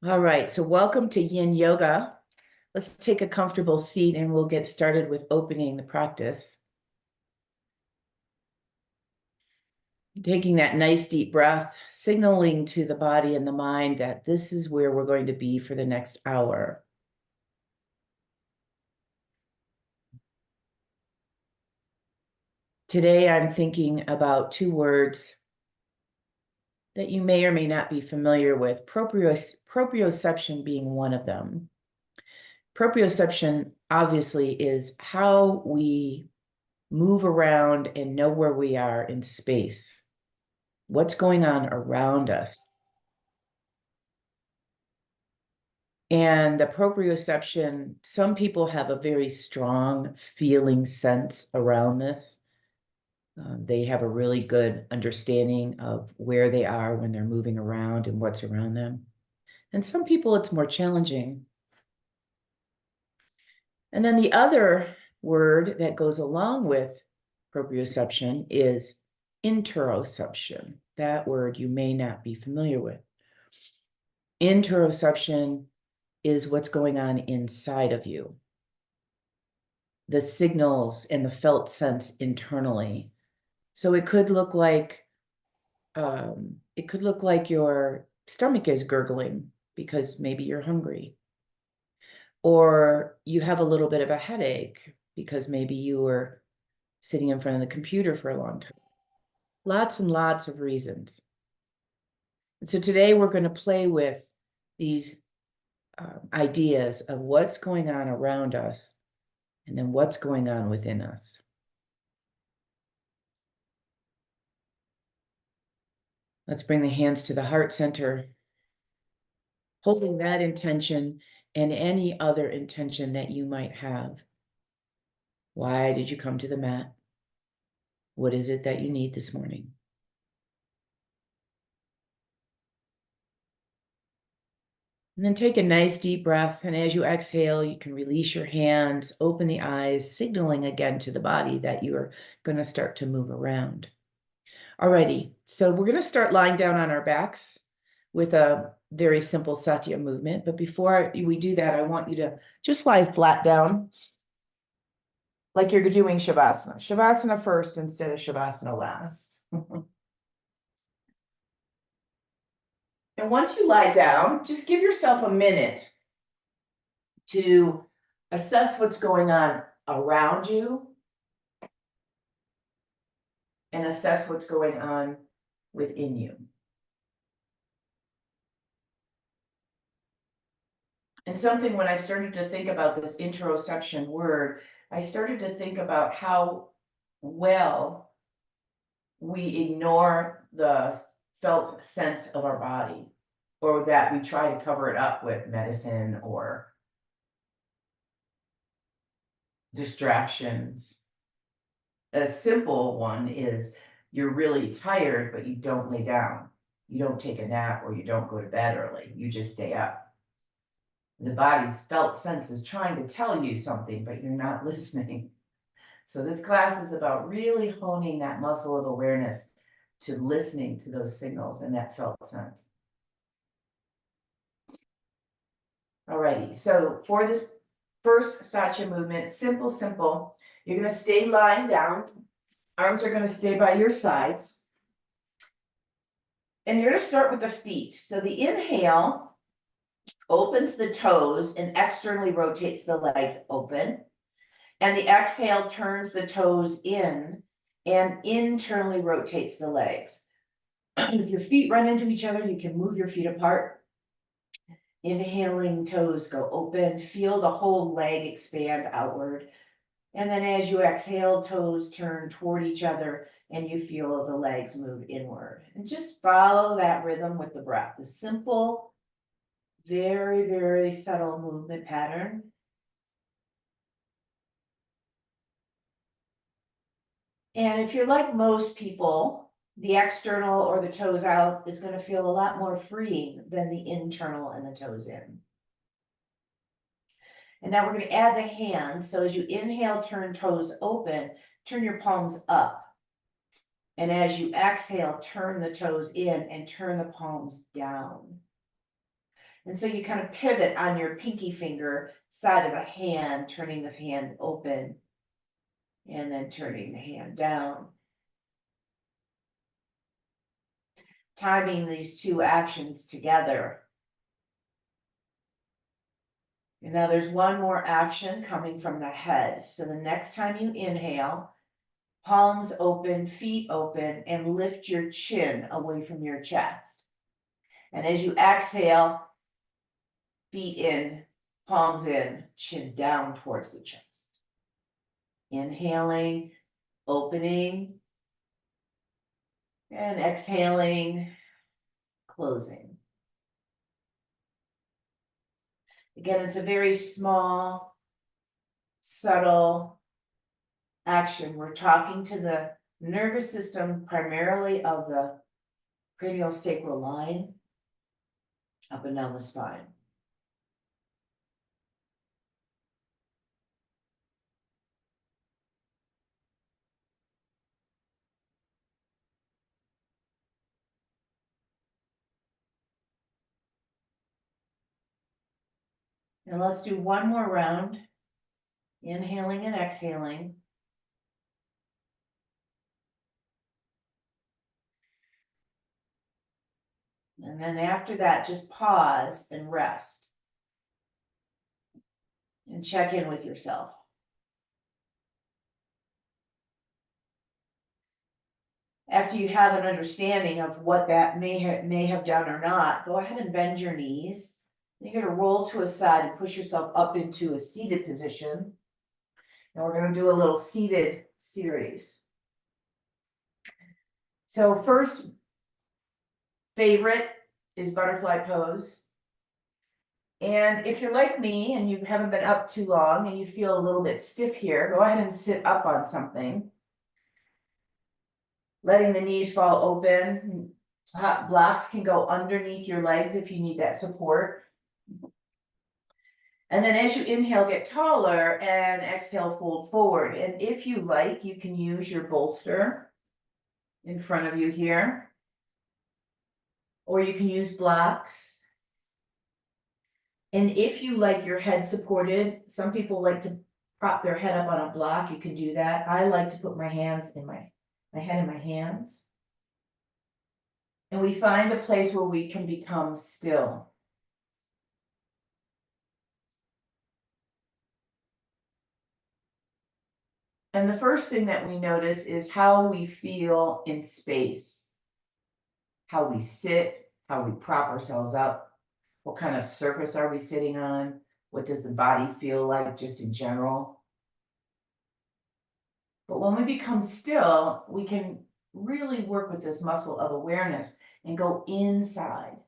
All right, so welcome to Yin Yoga. Let's take a comfortable seat and we'll get started with opening the practice. Taking that nice deep breath, signaling to the body and the mind that this is where we're going to be for the next hour. Today, I'm thinking about two words that you may or may not be familiar with, proprioception being one of them. Proprioception obviously is how we move around and know where we are in space. What's going on around us. And the proprioception, some people have a very strong feeling sense around this. They have a really good understanding of where they are when they're moving around and what's around them. And some people, it's more challenging. And then the other word that goes along with proprioception is interoception. That word you may not be familiar with. Interoception is what's going on inside of you. The signals and the felt sense internally. So it could look like your stomach is gurgling because maybe you're hungry. Or you have a little bit of a headache because maybe you were sitting in front of the computer for a long time. Lots and lots of reasons. And so today we're going to play with these ideas of what's going on around us and then what's going on within us. Let's bring the hands to the heart center, holding that intention and any other intention that you might have. Why did you come to the mat? What is it that you need this morning? And then take a nice deep breath. And as you exhale, you can release your hands, open the eyes, signaling again to the body that you're going to start to move around. Alrighty, so we're going to start lying down on our backs with a very simple satya movement. But before we do that, I want you to just lie flat down like you're doing Shavasana. Shavasana first instead of Shavasana last. And once you lie down, just give yourself a minute to assess what's going on around you and assess what's going on within you. And something when I started to think about this interoception word, I started to think about how well we ignore the felt sense of our body, or that we try to cover it up with medicine or distractions. A simple one is you're really tired, but you don't lay down. You don't take a nap or you don't go to bed early. You just stay up. The body's felt sense is trying to tell you something, but you're not listening. So this class is about really honing that muscle of awareness to listening to those signals and that felt sense. Alrighty, so for this first Satya movement, simple. You're going to stay lying down. Arms are going to stay by your sides. And you're going to start with the feet. So the inhale opens the toes and externally rotates the legs open. And the exhale turns the toes in and internally rotates the legs. If your feet run into each other, you can move your feet apart. Inhaling, toes go open. Feel the whole leg expand outward. And then as you exhale, toes turn toward each other and you feel the legs move inward. And just follow that rhythm with the breath. A simple, very subtle movement pattern. And if you're like most people, the external or the toes out is going to feel a lot more freeing than the internal and the toes in. And now we're going to add the hands. So as you inhale, turn toes open, turn your palms up. And as you exhale, turn the toes in and turn the palms down. And so you kind of pivot on your pinky finger side of a hand, turning the hand open and then turning the hand down. Timing these two actions together. And now there's one more action coming from the head. So the next time you inhale, palms open, feet open, and lift your chin away from your chest. And as you exhale, feet in, palms in, chin down towards the chest. Inhaling, opening, and exhaling, closing. Again, it's a very small, subtle action. We're talking to the nervous system primarily of the cranial sacral line up and down the spine. And let's do one more round, inhaling and exhaling. And then after that, just pause and rest. And check in with yourself. After you have an understanding of what that may have done or not, go ahead and bend your knees. You're going to roll to a side and push yourself up into a seated position. And we're going to do a little seated series. So first favorite is butterfly pose. And if you're like me and you haven't been up too long and you feel a little bit stiff here, go ahead and sit up on something. Letting the knees fall open. Blocks can go underneath your legs if you need that support. And then as you inhale, get taller, and exhale, fold forward. And if you like, you can use your bolster in front of you here, or you can use blocks. And if you like your head supported, some people like to prop their head up on a block. You can do that. I like to put my hands in my head in my hands. And we find a place where we can become still. And the first thing that we notice is how we feel in space, how we sit, how we prop ourselves up, what kind of surface are we sitting on, what does the body feel like just in general. But when we become still, we can really work with this muscle of awareness and go inside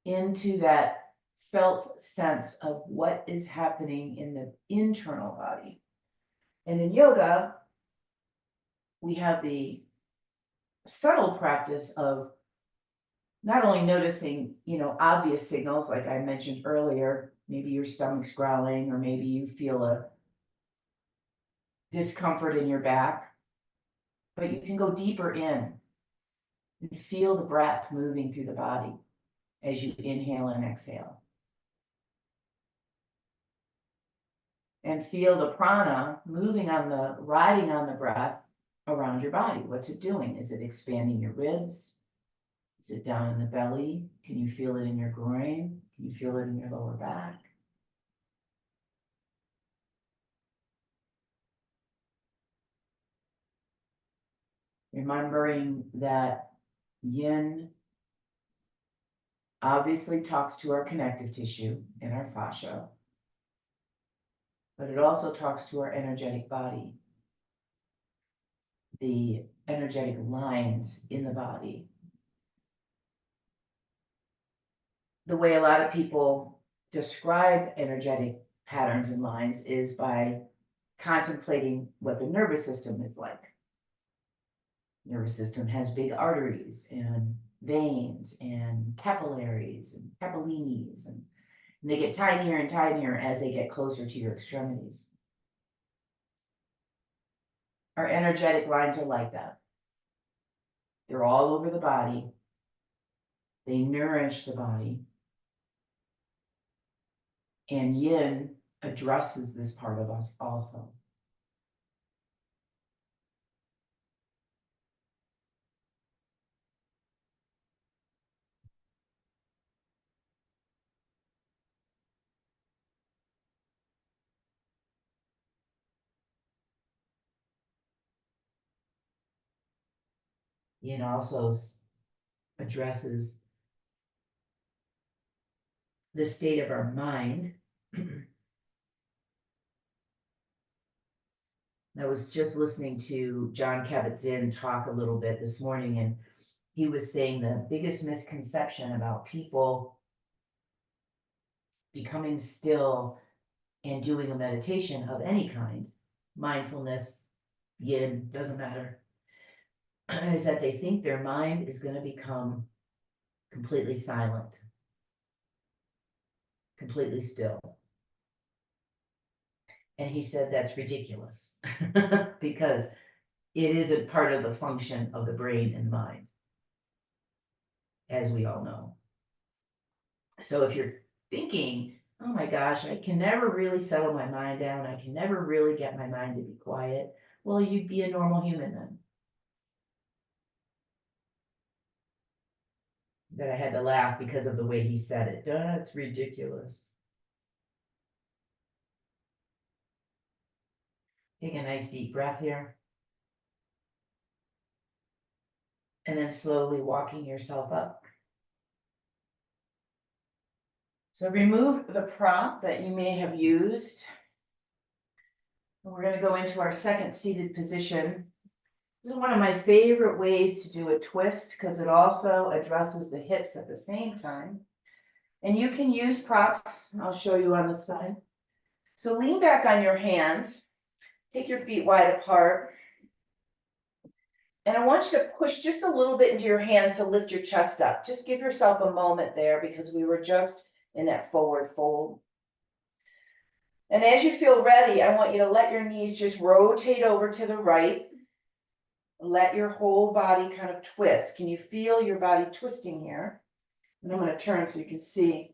into that felt sense of what is happening in the internal body. And in yoga, we have the subtle practice of not only noticing, obvious signals, like I mentioned earlier, maybe your stomach's growling, or maybe you feel a discomfort in your back, but you can go deeper in and feel the breath moving through the body as you inhale and exhale. And feel the prana riding on the breath around your body. What's it doing? Is it expanding your ribs? Is it down in the belly? Can you feel it in your groin? Can you feel it in your lower back? Remembering that yin obviously talks to our connective tissue and our fascia, but it also talks to our energetic body, the energetic lines in the body. The way a lot of people describe energetic patterns and lines is by contemplating what the nervous system is like. Nervous system has big arteries and veins and capillaries and capillinis, and they get tinier and tinier as they get closer to your extremities. Our energetic lines are like that. They're all over the body. They nourish the body. And yin addresses this part of us also. Yin also addresses the state of our mind. I was just listening to John Kabat-Zinn talk a little bit this morning, and he was saying the biggest misconception about people becoming still and doing a meditation of any kind, mindfulness, yin, doesn't matter, is that they think their mind is going to become completely silent, completely still. And he said that's ridiculous because it is a part of the function of the brain and mind, as we all know. So if you're thinking, oh my gosh, I can never really settle my mind down, I can never really get my mind to be quiet, well, you'd be a normal human then. That I had to laugh because of the way he said it. That's ridiculous. Take a nice deep breath here. And then slowly walking yourself up. So remove the prop that you may have used. We're going to go into our second seated position. This is one of my favorite ways to do a twist because it also addresses the hips at the same time. And you can use props. I'll show you on the side. So lean back on your hands. Take your feet wide apart. And I want you to push just a little bit into your hands to lift your chest up. Just give yourself a moment there because we were just in that forward fold. And as you feel ready, I want you to let your knees just rotate over to the right. Let your whole body kind of twist. Can you feel your body twisting here? And I'm going to turn so you can see.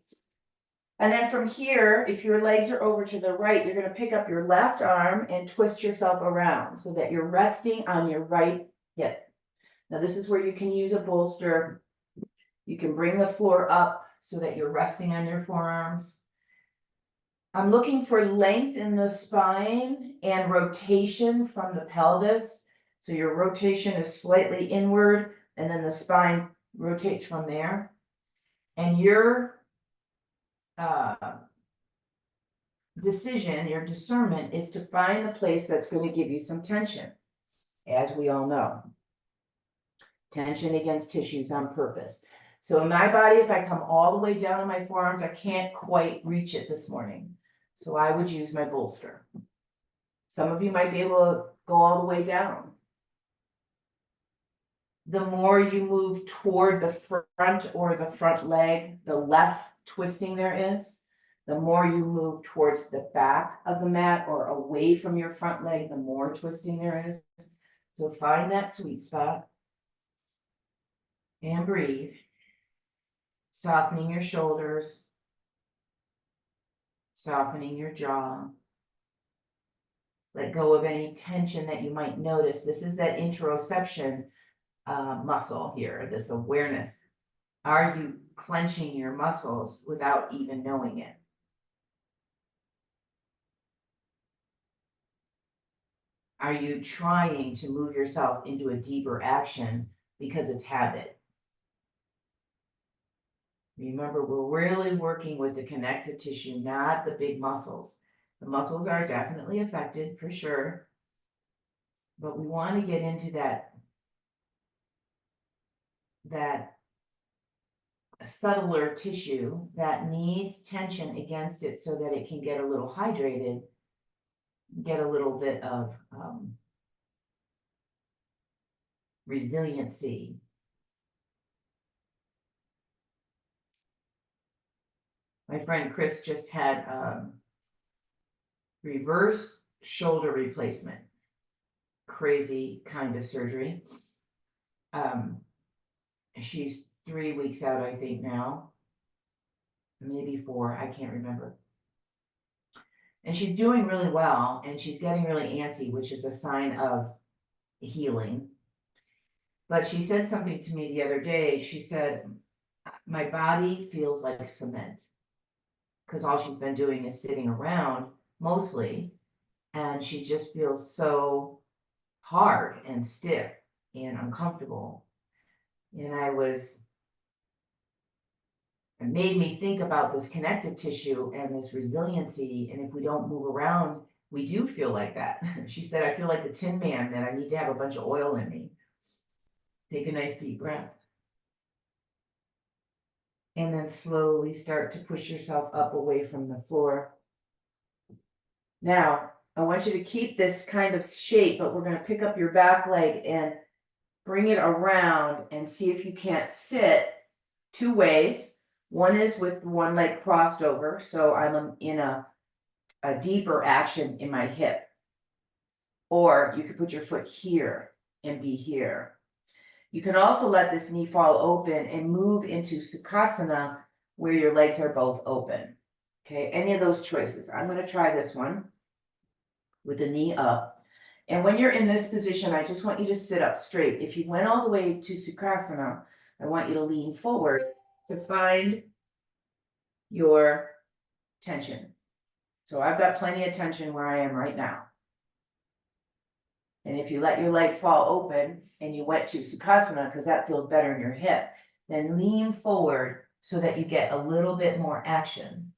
And then from here, if your legs are over to the right, you're going to pick up your left arm and twist yourself around so that you're resting on your right hip. Now this is where you can use a bolster. You can bring the floor up so that you're resting on your forearms. I'm looking for length in the spine and rotation from the pelvis. So your rotation is slightly inward and then the spine rotates from there. And your decision, your discernment is to find the place that's going to give you some tension, as we all know. Tension against tissues on purpose. So in my body, if I come all the way down to my forearms, I can't quite reach it this morning. So I would use my bolster. Some of you might be able to go all the way down. The more you move toward the front or the front leg, the less twisting there is. The more you move towards the back of the mat or away from your front leg, the more twisting there is. So find that sweet spot and breathe. Softening your shoulders, softening your jaw. Let go of any tension that you might notice. This is that interoception muscle here, this awareness. Are you clenching your muscles without even knowing it? Are you trying to move yourself into a deeper action because it's habit? Remember, we're really working with the connective tissue, not the big muscles. The muscles are definitely affected for sure, but we want to get into that subtler tissue that needs tension against it so that it can get a little hydrated, get a little bit of resiliency. My friend Chris just had reverse shoulder replacement. Crazy kind of surgery. She's 3 weeks out, I think now. Maybe 4, I can't remember. And she's doing really well, and she's getting really antsy, which is a sign of healing. But she said something to me the other day. She said, my body feels like cement. Because all she's been doing is sitting around mostly. And she just feels so hard and stiff and uncomfortable. And it made me think about this connective tissue and this resiliency. And if we don't move around, we do feel like that. She said, I feel like the Tin Man, that I need to have a bunch of oil in me. Take a nice deep breath. And then slowly start to push yourself up away from the floor. Now, I want you to keep this kind of shape, but we're going to pick up your back leg and bring it around and see if you can't sit 2 ways. One is with one leg crossed over, so I'm in a deeper action in my hip. Or you could put your foot here and be here. You can also let this knee fall open and move into Sukhasana where your legs are both open. Okay, any of those choices. I'm going to try this one with the knee up. And when you're in this position, I just want you to sit up straight. If you went all the way to Sukhasana, I want you to lean forward to find your tension. So I've got plenty of tension where I am right now. And if you let your leg fall open and you went to Sukhasana, because that feels better in your hip, then lean forward so that you get a little bit more action.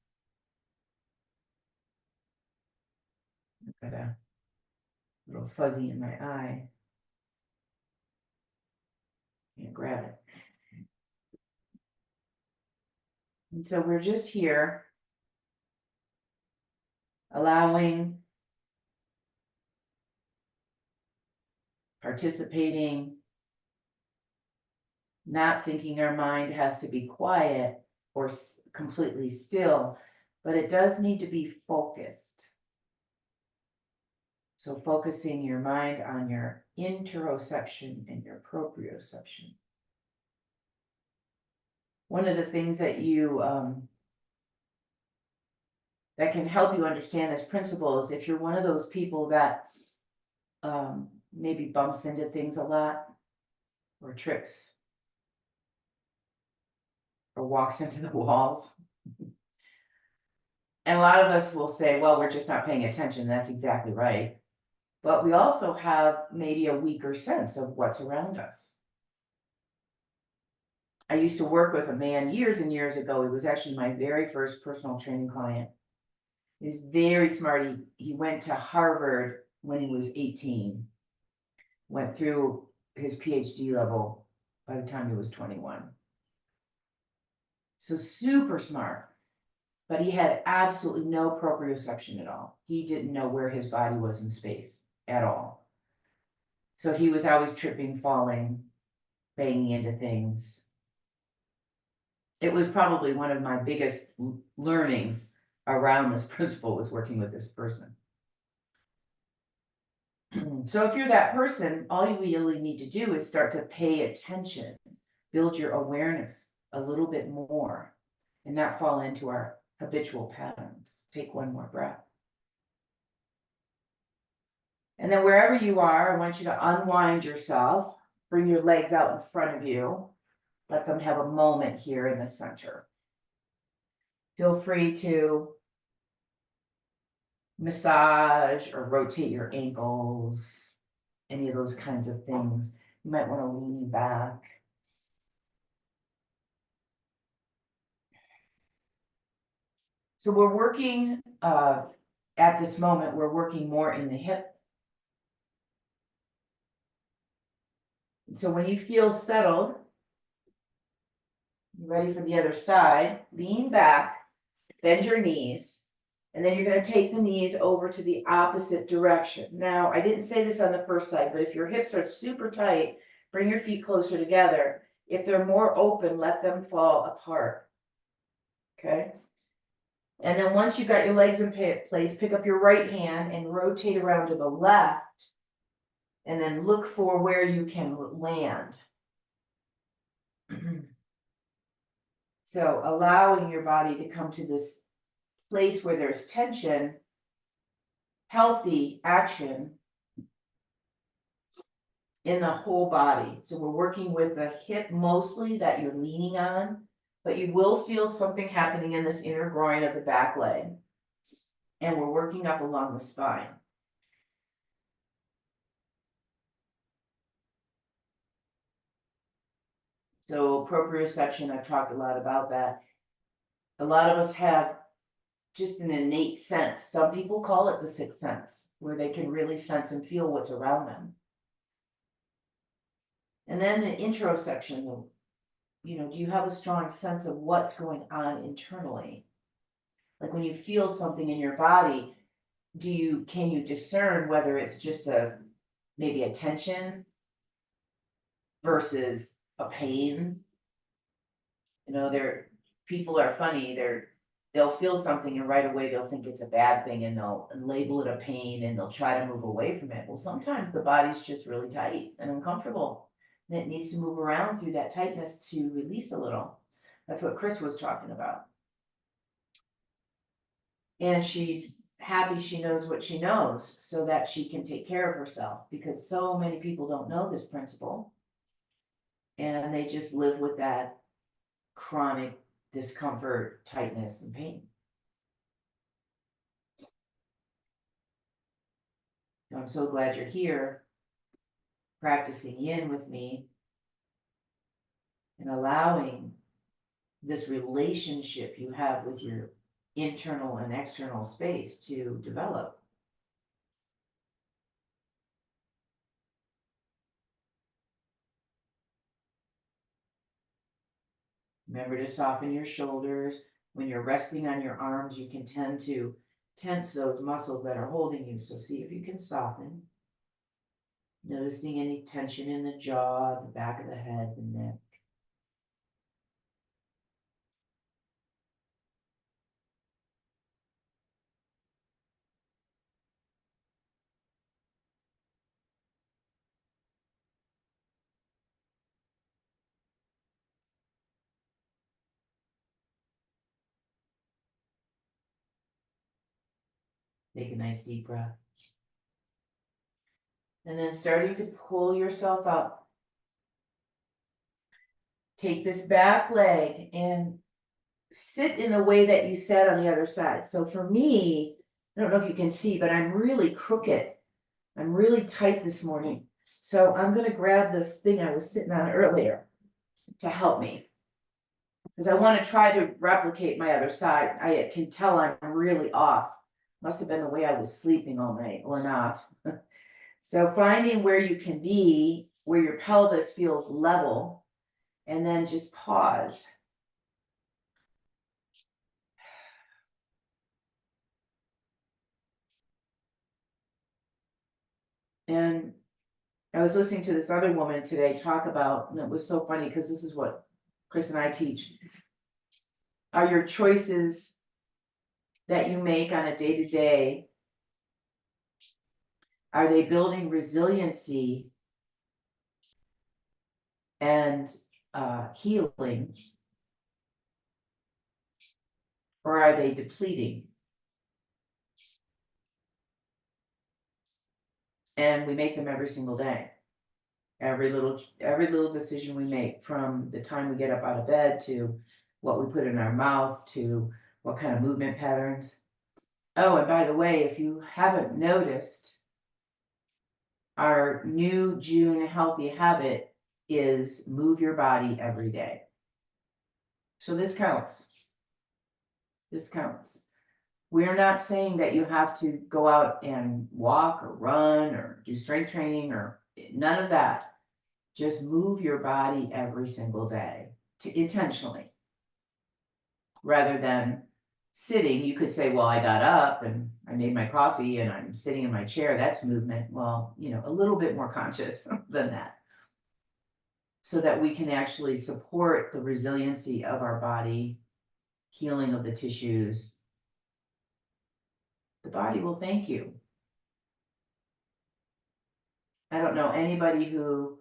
I've got a little fuzzy in my eye. Can't grab it. And so we're just here, allowing, participating, not thinking our mind has to be quiet or completely still, but it does need to be focused. So focusing your mind on your interoception and your proprioception. One of the things that that can help you understand this principle is if you're one of those people that maybe bumps into things a lot, or trips, or walks into the walls. And a lot of us will say, well, we're just not paying attention. That's exactly right. But we also have maybe a weaker sense of what's around us. I used to work with a man years and years ago. He was actually my very first personal training client. He was very smart. He went to Harvard when he was 18, went through his PhD level by the time he was 21. So super smart, but he had absolutely no proprioception at all. He didn't know where his body was in space at all. So he was always tripping, falling, banging into things. It was probably one of my biggest learnings around this principle, was working with this person. So if you're that person, all you really need to do is start to pay attention, build your awareness a little bit more, and not fall into our habitual patterns. Take one more breath. And then wherever you are, I want you to unwind yourself, bring your legs out in front of you, let them have a moment here in the center. Feel free to massage or rotate your ankles, any of those kinds of things. You might want to lean back. So we're working, at this moment, we're working more in the hip. So when you feel settled, you're ready for the other side, lean back, bend your knees, and then you're going to take the knees over to the opposite direction. Now, I didn't say this on the first side, but if your hips are super tight, bring your feet closer together. If they're more open, let them fall apart. Okay? And then once you've got your legs in place, pick up your right hand and rotate around to the left. And then look for where you can land. So allowing your body to come to this place where there's tension, healthy action in the whole body. So we're working with the hip mostly that you're leaning on, but you will feel something happening in this inner groin of the back leg. And we're working up along the spine. So proprioception, I've talked a lot about that. A lot of us have just an innate sense. Some people call it the sixth sense, where they can really sense and feel what's around them. And then the interoception, do you have a strong sense of what's going on internally? Like when you feel something in your body, can you discern whether it's just maybe a tension versus a pain? People are funny. They'll feel something and right away they'll think it's a bad thing and they'll label it a pain and they'll try to move away from it. Well, sometimes the body's just really tight and uncomfortable and it needs to move around through that tightness to release a little. That's what Chris was talking about. And she's happy she knows what she knows so that she can take care of herself, because so many people don't know this principle and they just live with that chronic discomfort, tightness, and pain. I'm so glad you're here practicing Yin with me and allowing this relationship you have with your internal and external space to develop. Remember to soften your shoulders. When you're resting on your arms, you can tend to tense those muscles that are holding you. So see if you can soften. Noticing any tension in the jaw, the back of the head, the neck. Take a nice deep breath. And then starting to pull yourself up. Take this back leg and sit in the way that you sat on the other side. So for me, I don't know if you can see, but I'm really crooked. I'm really tight this morning. So I'm going to grab this thing I was sitting on earlier to help me, because I want to try to replicate my other side. I can tell I'm really off. Must have been the way I was sleeping all night or not. So finding where you can be, where your pelvis feels level, and then just pause. And I was listening to this other woman today talk about, and it was so funny because this is what Chris and I teach. Are your choices that you make on a day-to-day, are they building resiliency and healing, or are they depleting? And we make them every single day. Every little decision we make, from the time we get up out of bed to what we put in our mouth to what kind of movement patterns. Oh, and by the way, if you haven't noticed, our new June healthy habit is move your body every day. So this counts. This counts. We're not saying that you have to go out and walk or run or do strength training or none of that. Just move your body every single day intentionally, rather than sitting. You could say, well, I got up and I made my coffee and I'm sitting in my chair. That's movement. Well, a little bit more conscious than that, so that we can actually support the resiliency of our body, healing of the tissues. The body will thank you. I don't know anybody who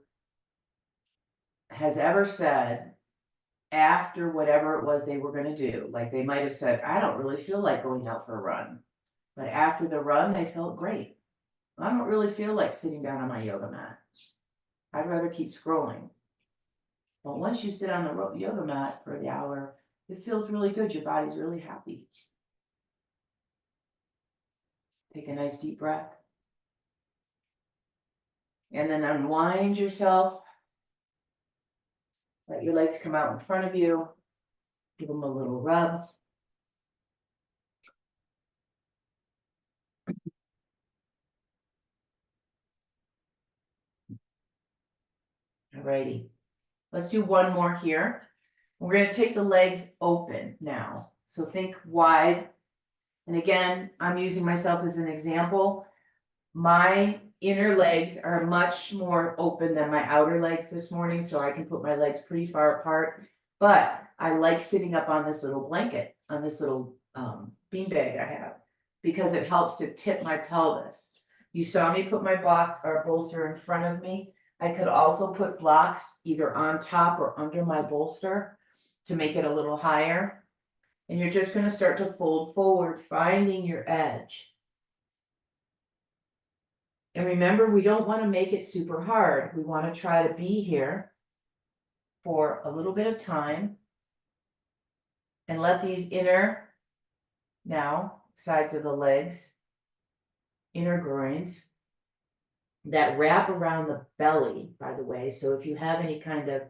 has ever said after whatever it was they were going to do. Like they might have said, I don't really feel like going out for a run. But after the run, they felt great. I don't really feel like sitting down on my yoga mat. I'd rather keep scrolling. But once you sit on the yoga mat for the hour, it feels really good. Your body's really happy. Take a nice deep breath. And then unwind yourself. Let your legs come out in front of you. Give them a little rub. Alrighty. Let's do one more here. We're going to take the legs open now. So think wide. And again, I'm using myself as an example. My inner legs are much more open than my outer legs this morning, so I can put my legs pretty far apart. But I like sitting up on this little blanket, on this little beanbag I have, because it helps to tip my pelvis. You saw me put my block or bolster in front of me. I could also put blocks either on top or under my bolster to make it a little higher. And you're just going to start to fold forward, finding your edge. And remember, we don't want to make it super hard. We want to try to be here for a little bit of time and let these inner, now, sides of the legs, inner groins, that wrap around the belly, by the way. So if you have any kind of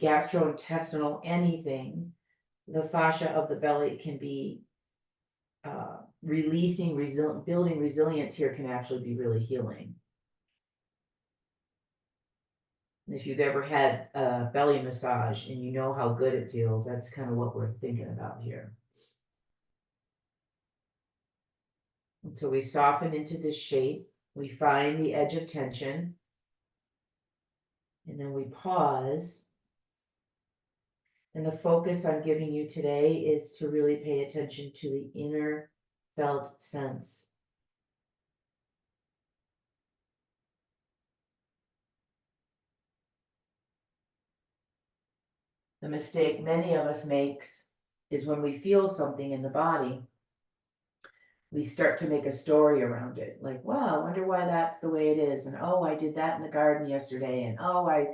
gastrointestinal anything, the fascia of the belly can be releasing, building resilience here can actually be really healing. If you've ever had a belly massage and you know how good it feels, that's kind of what we're thinking about here. And so we soften into this shape, we find the edge of tension, and then we pause. And the focus I'm giving you today is to really pay attention to the inner felt sense. The mistake many of us makes is when we feel something in the body, we start to make a story around it. Like, wow, I wonder why that's the way it is. And, oh, I did that in the garden yesterday. And, oh, I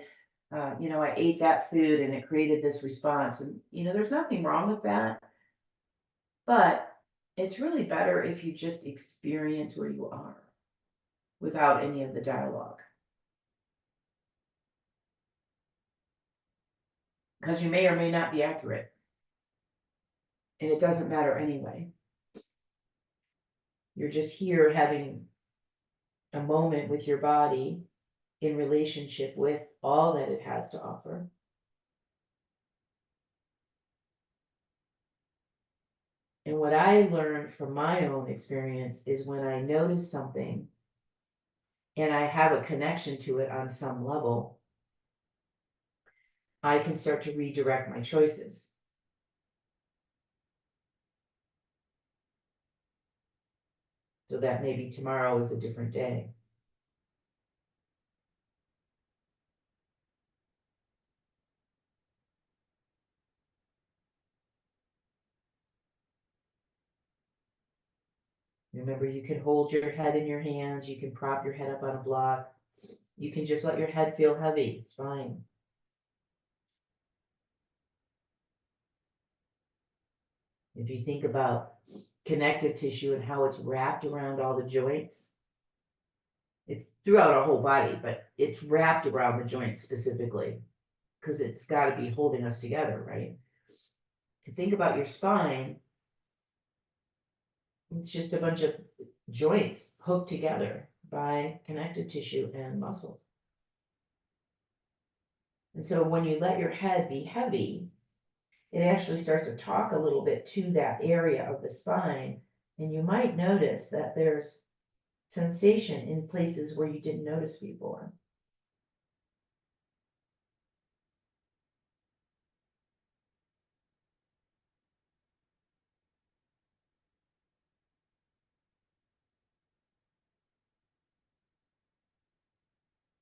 ate that food and it created this response. And, there's nothing wrong with that. But it's really better if you just experience where you are without any of the dialogue. Because you may or may not be accurate. And it doesn't matter anyway. You're just here having a moment with your body in relationship with all that it has to offer. And what I learned from my own experience is when I notice something and I have a connection to it on some level, I can start to redirect my choices. So that maybe tomorrow is a different day. Remember, you can hold your head in your hands, you can prop your head up on a block, you can just let your head feel heavy, it's fine. If you think about connective tissue and how it's wrapped around all the joints, it's throughout our whole body, but it's wrapped around the joints specifically because it's got to be holding us together, right? And think about your spine, it's just a bunch of joints hooked together by connective tissue and muscles. And so when you let your head be heavy, it actually starts to talk a little bit to that area of the spine. And you might notice that there's sensation in places where you didn't notice before.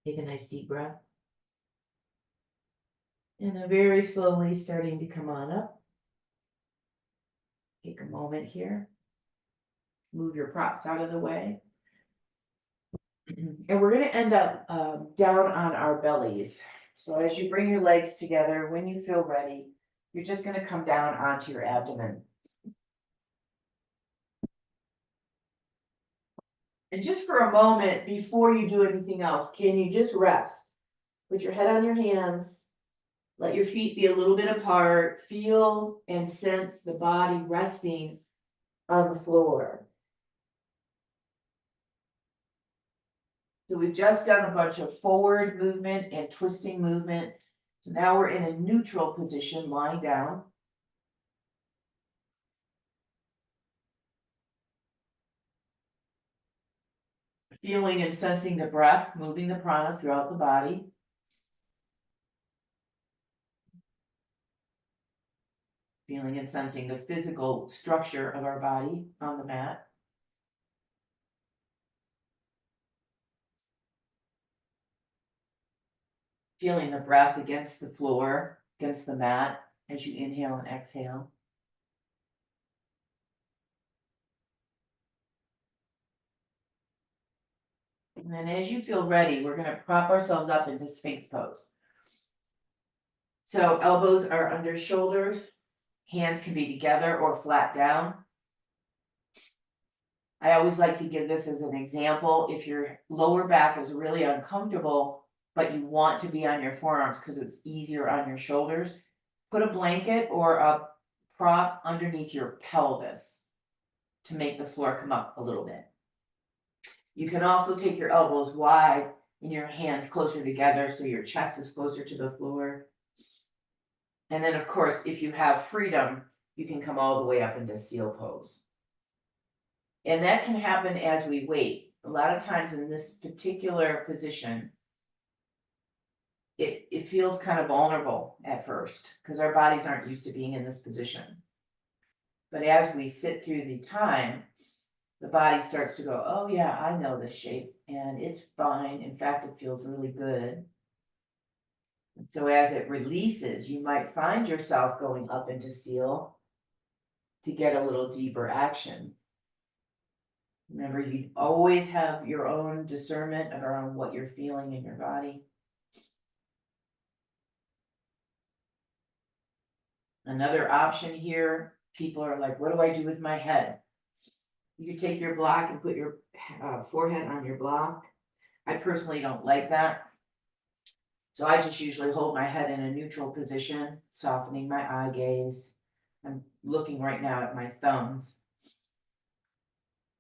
Take a nice deep breath. And then very slowly starting to come on up. Take a moment here. Move your props out of the way. And we're going to end up down on our bellies. So as you bring your legs together, when you feel ready, you're just going to come down onto your abdomen. And just for a moment, before you do anything else, can you just rest? Put your head on your hands. Let your feet be a little bit apart. Feel and sense the body resting on the floor. So we've just done a bunch of forward movement and twisting movement. So now we're in a neutral position, lying down. Feeling and sensing the breath, moving the prana throughout the body. Feeling and sensing the physical structure of our body on the mat. Feeling the breath against the floor, against the mat, as you inhale and exhale. And then as you feel ready, we're going to prop ourselves up into Sphinx pose. So elbows are under shoulders, hands can be together or flat down. I always like to give this as an example. If your lower back is really uncomfortable, but you want to be on your forearms because it's easier on your shoulders, put a blanket or a prop underneath your pelvis to make the floor come up a little bit. You can also take your elbows wide and your hands closer together so your chest is closer to the floor. And then, of course, if you have freedom, you can come all the way up into seal pose. And that can happen as we wait. A lot of times in this particular position, it feels kind of vulnerable at first because our bodies aren't used to being in this position. But as we sit through the time, the body starts to go, oh yeah, I know this shape and it's fine. In fact, it feels really good. And so as it releases, you might find yourself going up into seal to get a little deeper action. Remember, you always have your own discernment around what you're feeling in your body. Another option here, people are like, what do I do with my head? You could take your block and put your forehead on your block. I personally don't like that. So I just usually hold my head in a neutral position, softening my eye gaze. I'm looking right now at my thumbs.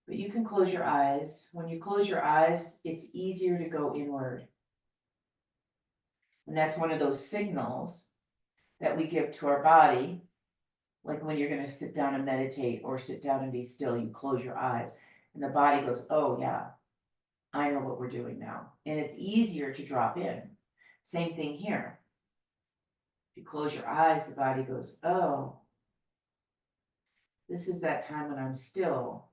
But you can close your eyes. When you close your eyes, it's easier to go inward. And that's one of those signals that we give to our body. Like when you're going to sit down and meditate or sit down and be still, you close your eyes and the body goes, oh yeah, I know what we're doing now. And it's easier to drop in. Same thing here. If you close your eyes, the body goes, oh, this is that time when I'm still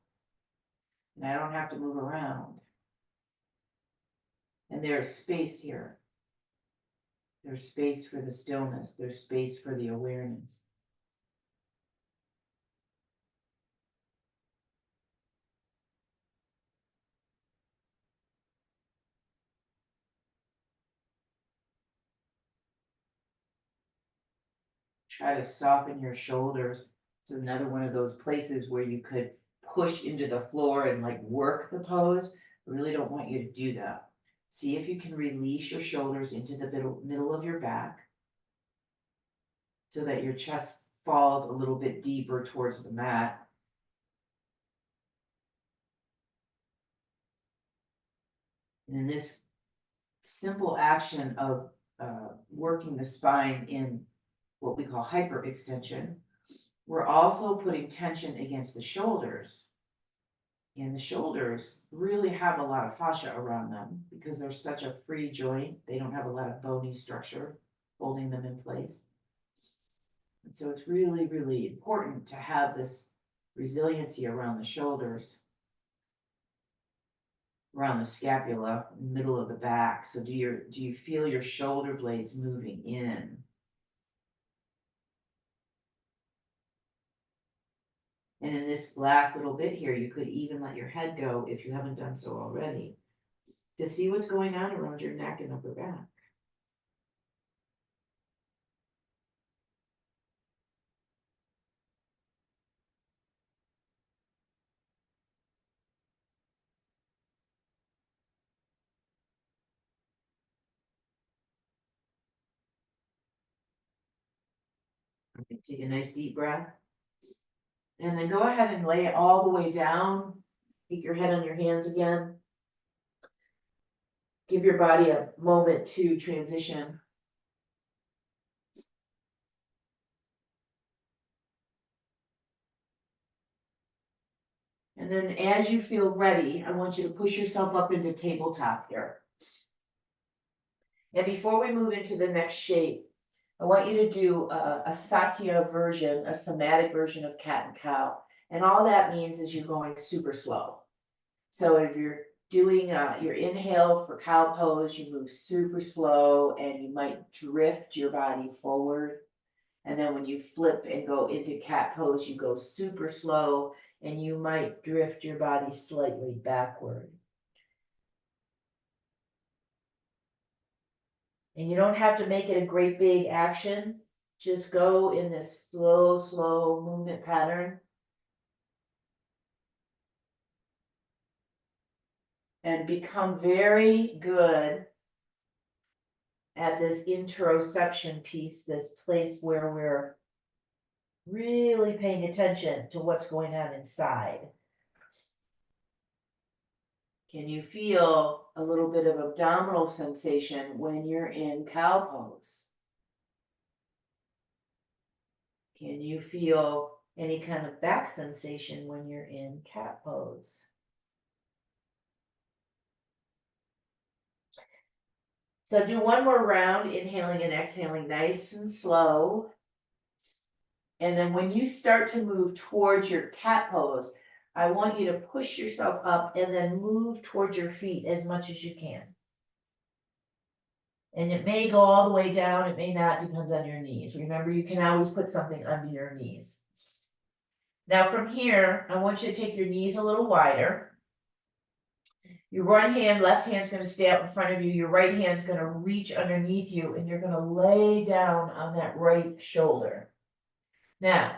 and I don't have to move around. And there's space here. There's space for the stillness. There's space for the awareness. Try to soften your shoulders. It's another one of those places where you could push into the floor and like work the pose. I really don't want you to do that. See if you can release your shoulders into the middle of your back so that your chest falls a little bit deeper towards the mat. And in this simple action of working the spine in what we call hyperextension, we're also putting tension against the shoulders. And the shoulders really have a lot of fascia around them because they're such a free joint. They don't have a lot of bony structure holding them in place. And so it's really, really important to have this resiliency around the shoulders, around the scapula, middle of the back. So do you feel your shoulder blades moving in? And in this last little bit here, you could even let your head go if you haven't done so already, to see what's going on around your neck and upper back. Take a nice deep breath. And then go ahead and lay it all the way down. Take your head on your hands again. Give your body a moment to transition. And then as you feel ready, I want you to push yourself up into tabletop here. And before we move into the next shape, I want you to do a satya version, a somatic version of cat and cow. And all that means is you're going super slow. So if you're doing your inhale for cow pose, you move super slow and you might drift your body forward. And then when you flip and go into cat pose, you go super slow and you might drift your body slightly backward. And you don't have to make it a great big action. Just go in this slow, slow movement pattern. And become very good at this interoception piece, this place where we're really paying attention to what's going on inside. Can you feel a little bit of abdominal sensation when you're in cow pose? Can you feel any kind of back sensation when you're in cat pose? So do one more round, inhaling and exhaling nice and slow. And then when you start to move towards your cat pose, I want you to push yourself up and then move towards your feet as much as you can. And it may go all the way down, it may not, depends on your knees. Remember, you can always put something under your knees. Now from here, I want you to take your knees a little wider. Your right hand, left hand's gonna stay out in front of you. Your right hand's gonna reach underneath you and you're gonna lay down on that right shoulder. Now,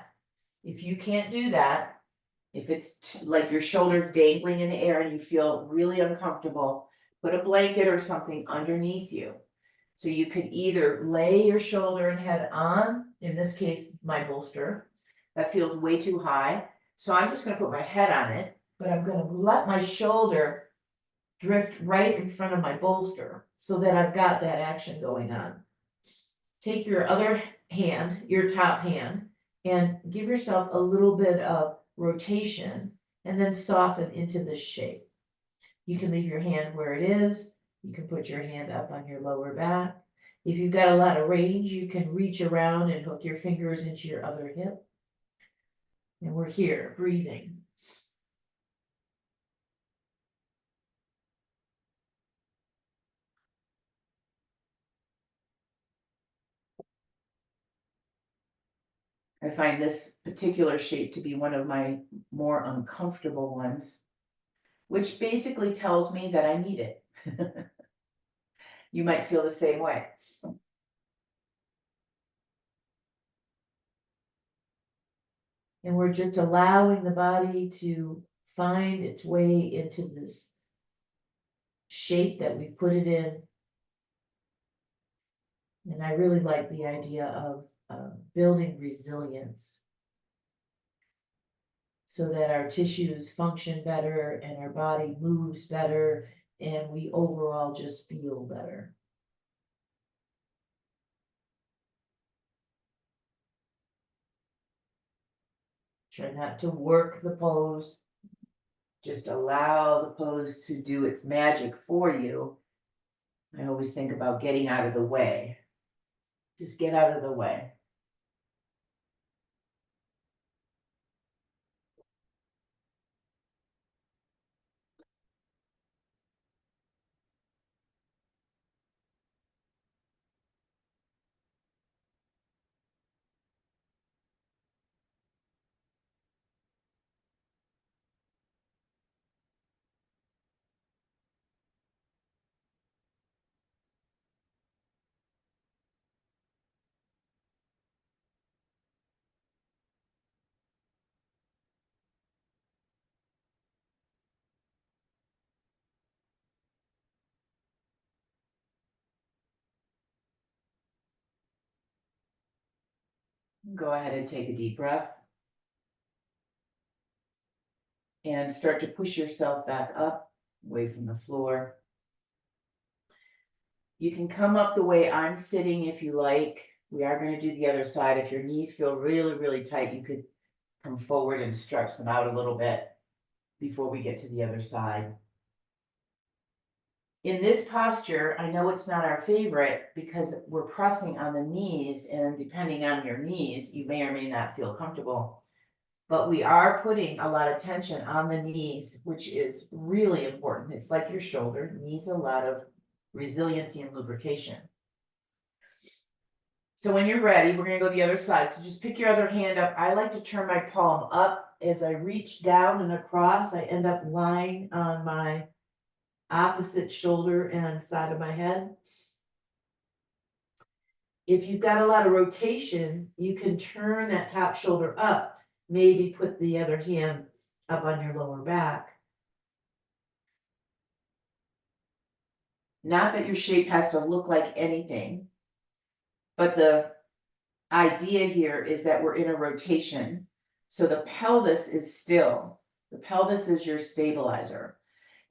if you can't do that, if it's like your shoulders dangling in the air and you feel really uncomfortable, put a blanket or something underneath you. So you could either lay your shoulder and head on, in this case, my bolster. That feels way too high. So I'm just gonna put my head on it, but I'm gonna let my shoulder drift right in front of my bolster so that I've got that action going on. Take your other hand, your top hand, and give yourself a little bit of rotation and then soften into this shape. You can leave your hand where it is. You can put your hand up on your lower back. If you've got a lot of range, you can reach around and hook your fingers into your other hip. And we're here, breathing. I find this particular shape to be one of my more uncomfortable ones, which basically tells me that I need it. You might feel the same way. And we're just allowing the body to find its way into this shape that we put it in. And I really like the idea of building resilience so that our tissues function better and our body moves better and we overall just feel better. Try not to work the pose. Just allow the pose to do its magic for you. I always think about getting out of the way. Just get out of the way. Go ahead and take a deep breath. And start to push yourself back up, away from the floor. You can come up the way I'm sitting if you like. We are going to do the other side. If your knees feel really, really tight, you could come forward and stretch them out a little bit before we get to the other side. In this posture, I know it's not our favorite because we're pressing on the knees, and depending on your knees, you may or may not feel comfortable. But we are putting a lot of tension on the knees, which is really important. It's like your shoulder needs a lot of resiliency and lubrication. So when you're ready, we're going to go the other side. So just pick your other hand up. I like to turn my palm up. As I reach down and across, I end up lying on my opposite shoulder and side of my head. If you've got a lot of rotation, you can turn that top shoulder up, maybe put the other hand up on your lower back. Not that your shape has to look like anything, but the idea here is that we're in a rotation. So the pelvis is still. The pelvis is your stabilizer.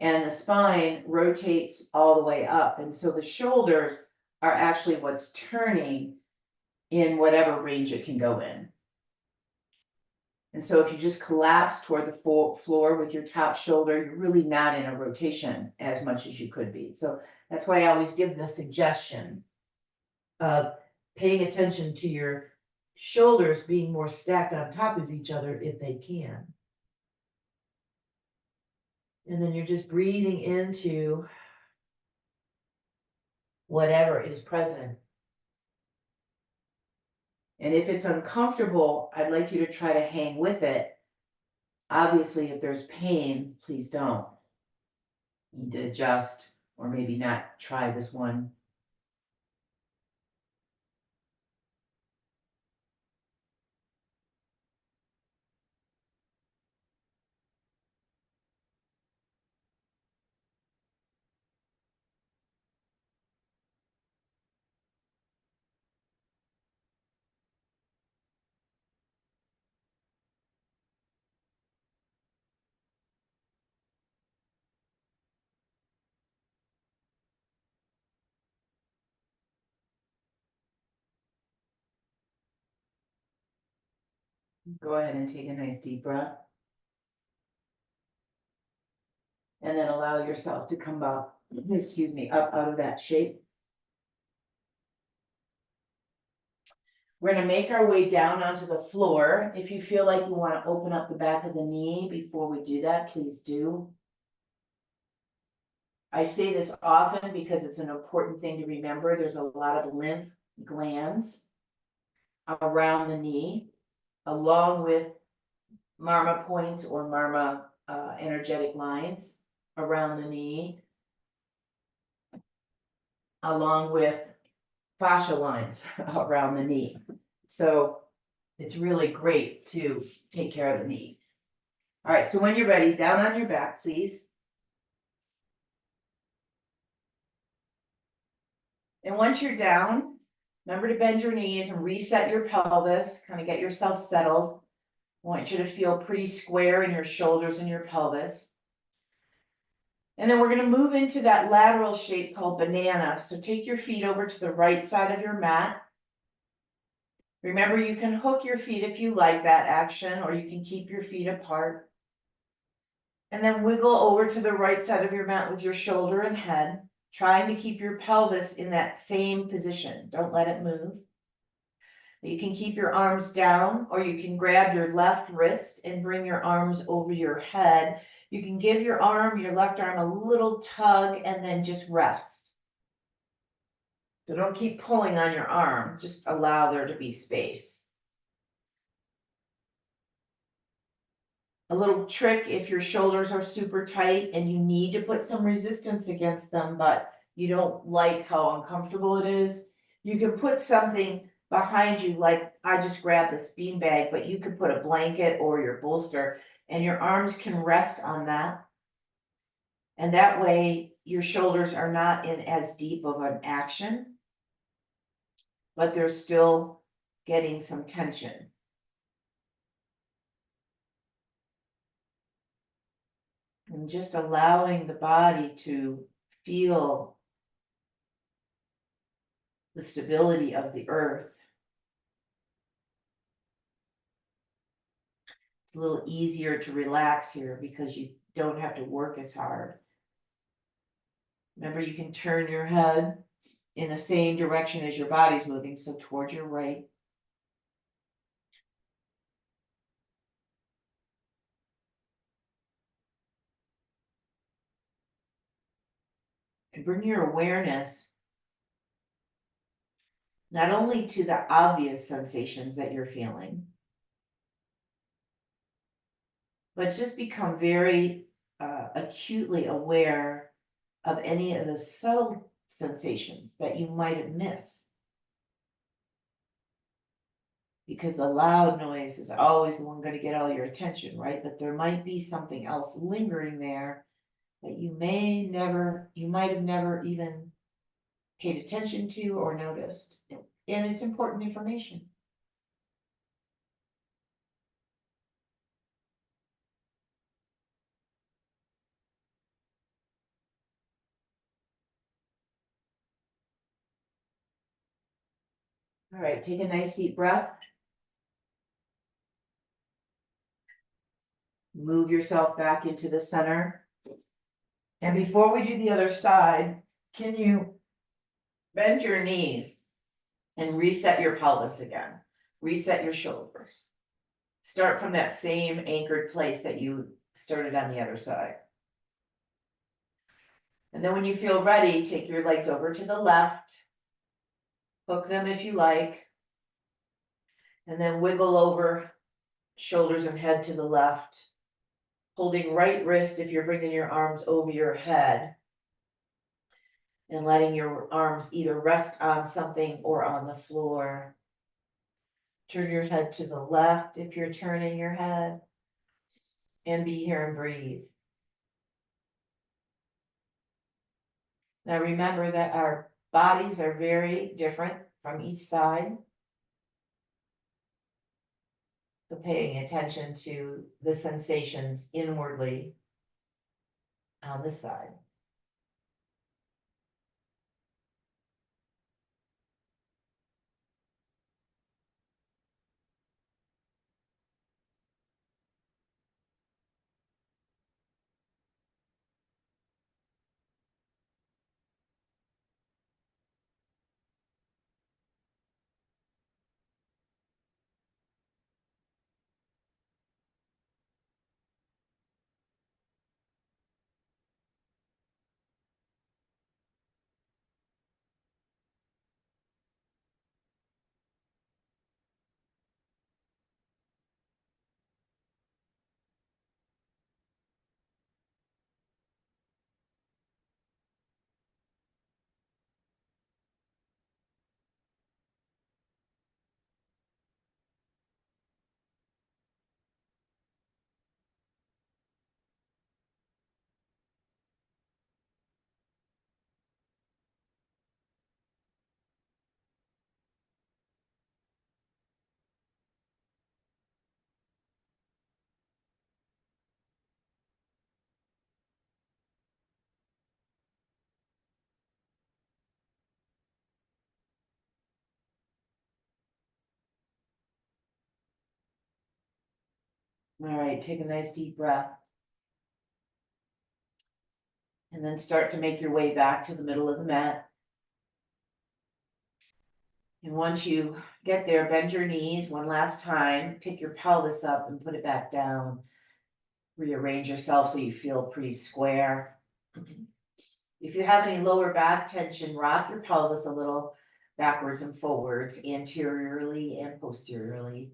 And the spine rotates all the way up. And so the shoulders are actually what's turning in whatever range it can go in. And so if you just collapse toward the floor with your top shoulder, you're really not in a rotation as much as you could be. So that's why I always give the suggestion of paying attention to your shoulders being more stacked on top of each other if they can. And then you're just breathing into whatever is present. And if it's uncomfortable, I'd like you to try to hang with it. Obviously, if there's pain, please don't. You need to adjust or maybe not try this one. Go ahead and take a nice deep breath. And then allow yourself to come up, up out of that shape. We're going to make our way down onto the floor. If you feel like you want to open up the back of the knee before we do that, please do. I say this often because it's an important thing to remember. There's a lot of lymph glands around the knee, along with marma points or marma energetic lines around the knee, along with fascia lines around the knee. So it's really great to take care of the knee. All right, so when you're ready, down on your back, please. And once you're down, remember to bend your knees and reset your pelvis, kind of get yourself settled. I want you to feel pretty square in your shoulders and your pelvis. And then we're going to move into that lateral shape called banana. So take your feet over to the right side of your mat. Remember, you can hook your feet if you like that action, or you can keep your feet apart. And then wiggle over to the right side of your mat with your shoulder and head, trying to keep your pelvis in that same position. Don't let it move. You can keep your arms down, or you can grab your left wrist and bring your arms over your head. You can give your left arm a little tug and then just rest. So don't keep pulling on your arm, just allow there to be space. A little trick if your shoulders are super tight and you need to put some resistance against them, but you don't like how uncomfortable it is, you can put something behind you, like I just grabbed this bean bag, but you could put a blanket or your bolster, and your arms can rest on that. And that way your shoulders are not in as deep of an action, but they're still getting some tension. And just allowing the body to feel the stability of the earth. It's a little easier to relax here because you don't have to work as hard. Remember, you can turn your head in the same direction as your body's moving, so towards your right. And bring your awareness not only to the obvious sensations that you're feeling, but just become very acutely aware of any of the subtle sensations that you might have missed. Because the loud noise is always the one going to get all your attention, right? But there might be something else lingering there that you might have never even paid attention to or noticed. And it's important information. All right, take a nice deep breath. Move yourself back into the center. And before we do the other side, can you bend your knees and reset your pelvis again? Reset your shoulders. Start from that same anchored place that you started on the other side. And then when you feel ready, take your legs over to the left. Hook them if you like. And then wiggle over, shoulders and head to the left. Holding right wrist if you're bringing your arms over your head. And letting your arms either rest on something or on the floor. Turn your head to the left if you're turning your head. And be here and breathe. Now remember that our bodies are very different from each side. So paying attention to the sensations inwardly on this side. All right, take a nice deep breath. And then start to make your way back to the middle of the mat. And once you get there, bend your knees one last time, pick your pelvis up and put it back down. Rearrange yourself so you feel pretty square. If you have any lower back tension, rock your pelvis a little backwards and forwards, anteriorly and posteriorly.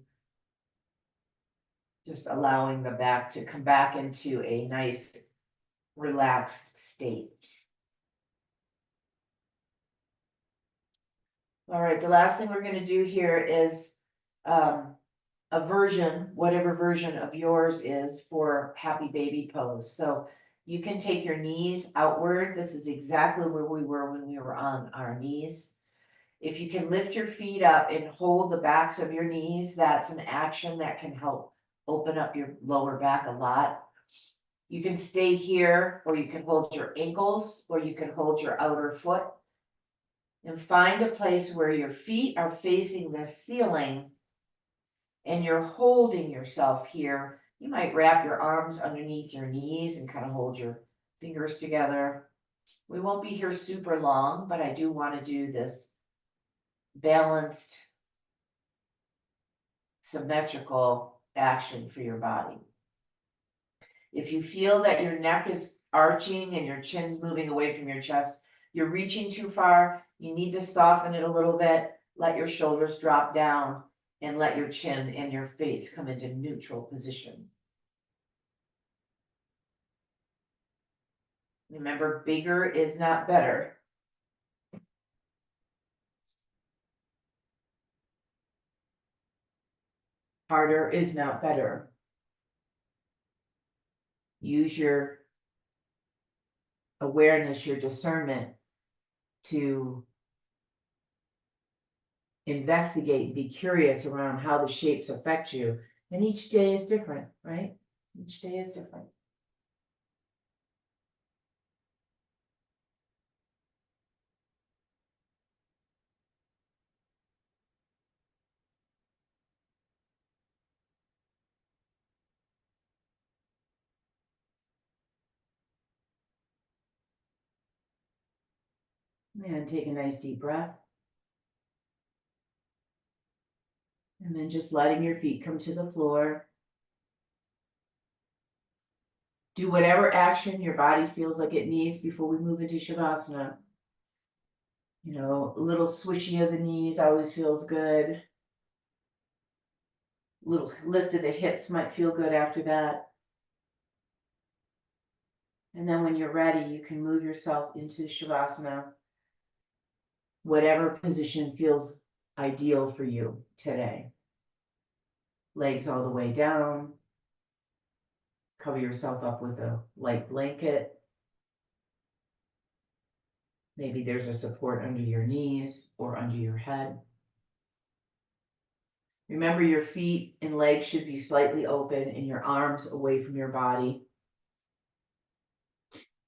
Just allowing the back to come back into a nice relaxed state. All right, the last thing we're going to do here is a version, whatever version of yours is, for happy baby pose. So you can take your knees outward. This is exactly where we were when we were on our knees. If you can lift your feet up and hold the backs of your knees, that's an action that can help open up your lower back a lot. You can stay here, or you can hold your ankles, or you can hold your outer foot. And find a place where your feet are facing the ceiling and you're holding yourself here. You might wrap your arms underneath your knees and kind of hold your fingers together. We won't be here super long, but I do want to do this balanced, symmetrical action for your body. If you feel that your neck is arching and your chin's moving away from your chest, you're reaching too far, you need to soften it a little bit, let your shoulders drop down, and let your chin and your face come into neutral position. Remember, bigger is not better. Harder is not better. Use your awareness, your discernment to investigate and be curious around how the shapes affect you. And each day is different, right? Each day is different. And take a nice deep breath. And then just letting your feet come to the floor. Do whatever action your body feels like it needs before we move into Shavasana. You know, a little switching of the knees always feels good. A little lift of the hips might feel good after that. And then when you're ready, you can move yourself into Shavasana. Whatever position feels ideal for you today. Legs all the way down. Cover yourself up with a light blanket. Maybe there's a support under your knees or under your head. Remember, your feet and legs should be slightly open and your arms away from your body.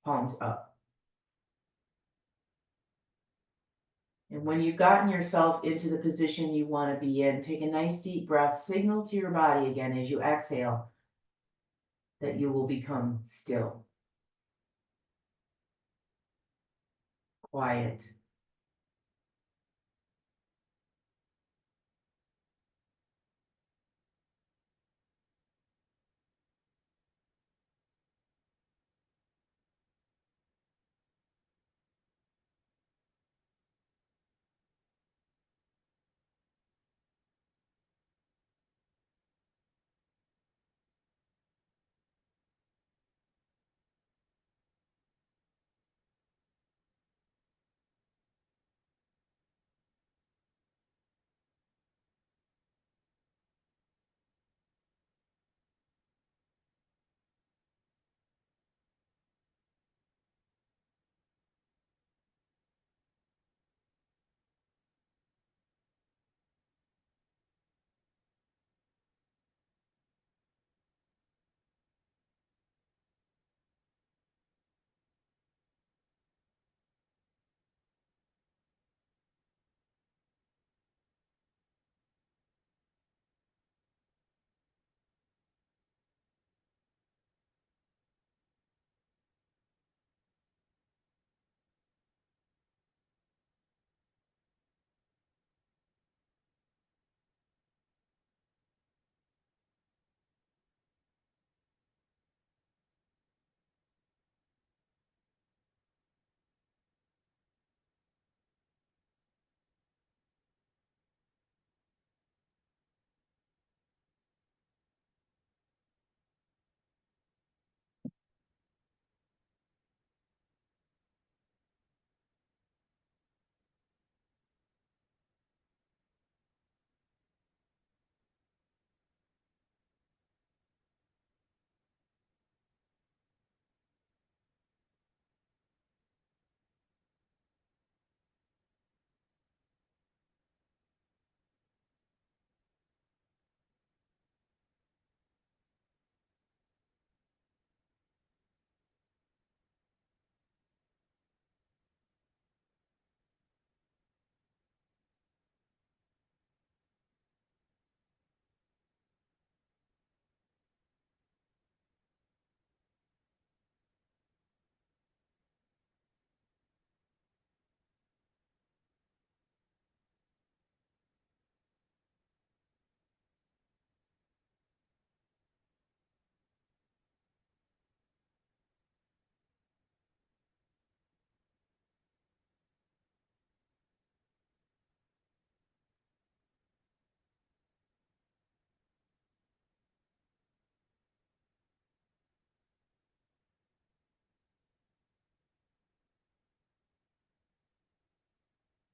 Palms up. And when you've gotten yourself into the position you want to be in, take a nice deep breath. Signal to your body again as you exhale that you will become still, quiet.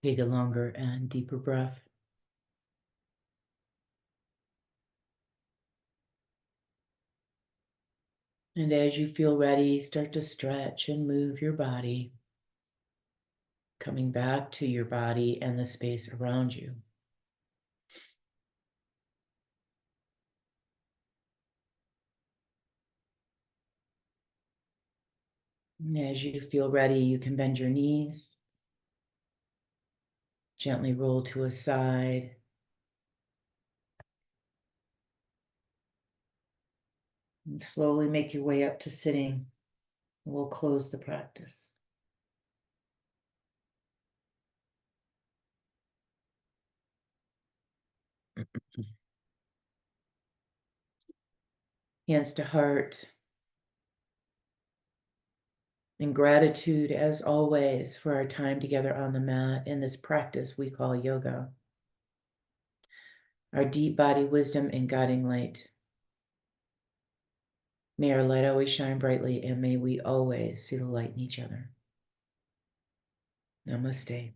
Take a longer and deeper breath. And as you feel ready, start to stretch and move your body, coming back to your body and the space around you. And as you feel ready, you can bend your knees, gently roll to a side, and slowly make your way up to sitting. We'll close the practice. Hands to heart. And gratitude, as always, for our time together on the mat in this practice we call yoga. Our deep body wisdom and guiding light. May our light always shine brightly, and may we always see the light in each other. Namaste.